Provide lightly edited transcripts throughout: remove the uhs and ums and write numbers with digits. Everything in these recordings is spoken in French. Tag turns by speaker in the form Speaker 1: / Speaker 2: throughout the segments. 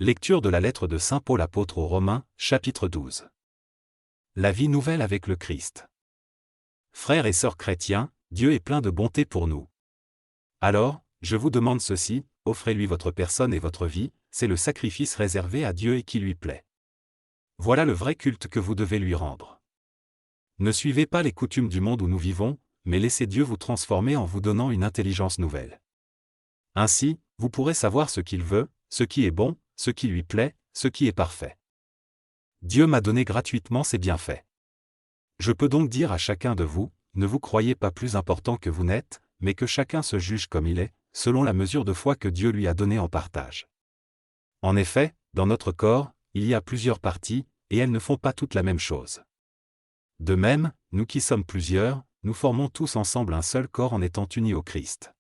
Speaker 1: Lecture de la lettre de saint Paul apôtre aux Romains, chapitre 12. La vie nouvelle avec le Christ. Frères et sœurs chrétiens, Dieu est plein de bonté pour nous. Alors, je vous demande ceci, offrez-lui votre personne et votre vie, c'est le sacrifice réservé à Dieu et qui lui plaît. Voilà le vrai culte que vous devez lui rendre. Ne suivez pas les coutumes du monde où nous vivons, mais laissez Dieu vous transformer en vous donnant une intelligence nouvelle. Ainsi, vous pourrez savoir ce qu'il veut, ce qui est bon, ce qui lui plaît, ce qui est parfait. Dieu m'a donné gratuitement ses bienfaits. Je peux donc dire à chacun de vous, ne vous croyez pas plus important que vous n'êtes, mais que chacun se juge comme il est, selon la mesure de foi que Dieu lui a donnée en partage. En effet, dans notre corps, il y a plusieurs parties, et elles ne font pas toutes la même chose. De même, nous qui sommes plusieurs, nous formons tous ensemble un seul corps en étant unis au Christ.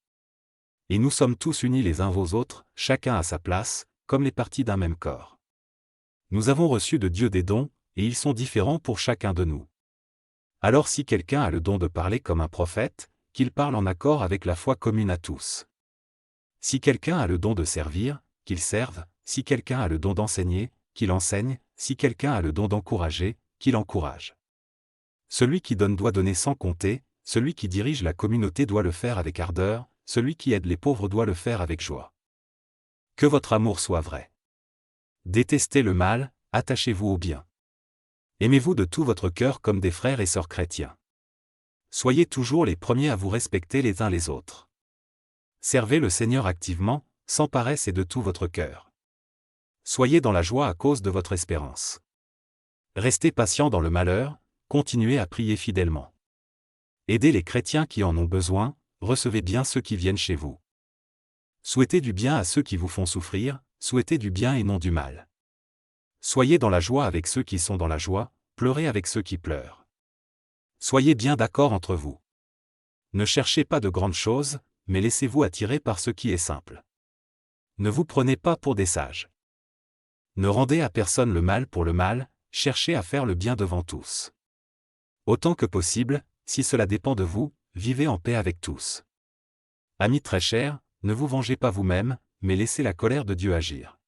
Speaker 1: Et nous sommes tous unis les uns aux autres, chacun à sa place, comme les parties d'un même corps. Nous avons reçu de Dieu des dons, et ils sont différents pour chacun de nous. Alors si quelqu'un a le don de parler comme un prophète, qu'il parle en accord avec la foi commune à tous. Si quelqu'un a le don de servir, qu'il serve, si quelqu'un a le don d'enseigner, qu'il enseigne, si quelqu'un a le don d'encourager, qu'il encourage. Celui qui donne doit donner sans compter, celui qui dirige la communauté doit le faire avec ardeur, celui qui aide les pauvres doit le faire avec joie. Que votre amour soit vrai. Détestez le mal, attachez-vous au bien. Aimez-vous de tout votre cœur comme des frères et sœurs chrétiens. Soyez toujours les premiers à vous respecter les uns les autres. Servez le Seigneur activement, sans paresse et de tout votre cœur. Soyez dans la joie à cause de votre espérance. Restez patients dans le malheur, continuez à prier fidèlement. Aidez les chrétiens qui en ont besoin, recevez bien ceux qui viennent chez vous. Souhaitez du bien à ceux qui vous font souffrir, souhaitez du bien et non du mal. Soyez dans la joie avec ceux qui sont dans la joie, pleurez avec ceux qui pleurent. Soyez bien d'accord entre vous. Ne cherchez pas de grandes choses, mais laissez-vous attirer par ce qui est simple. Ne vous prenez pas pour des sages. Ne rendez à personne le mal pour le mal, cherchez à faire le bien devant tous. Autant que possible, si cela dépend de vous, vivez en paix avec tous. Amis très chers, ne vous vengez pas vous-même, mais laissez la colère de Dieu agir.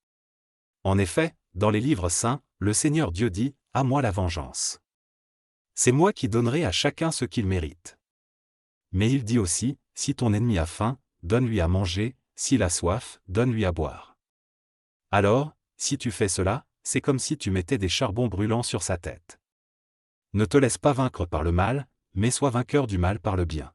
Speaker 1: En effet, dans les livres saints, le Seigneur Dieu dit, « À moi la vengeance. C'est moi qui donnerai à chacun ce qu'il mérite. » Mais il dit aussi, « Si ton ennemi a faim, donne-lui à manger, s'il a soif, donne-lui à boire. » Alors, si tu fais cela, c'est comme si tu mettais des charbons brûlants sur sa tête. Ne te laisse pas vaincre par le mal, mais sois vainqueur du mal par le bien.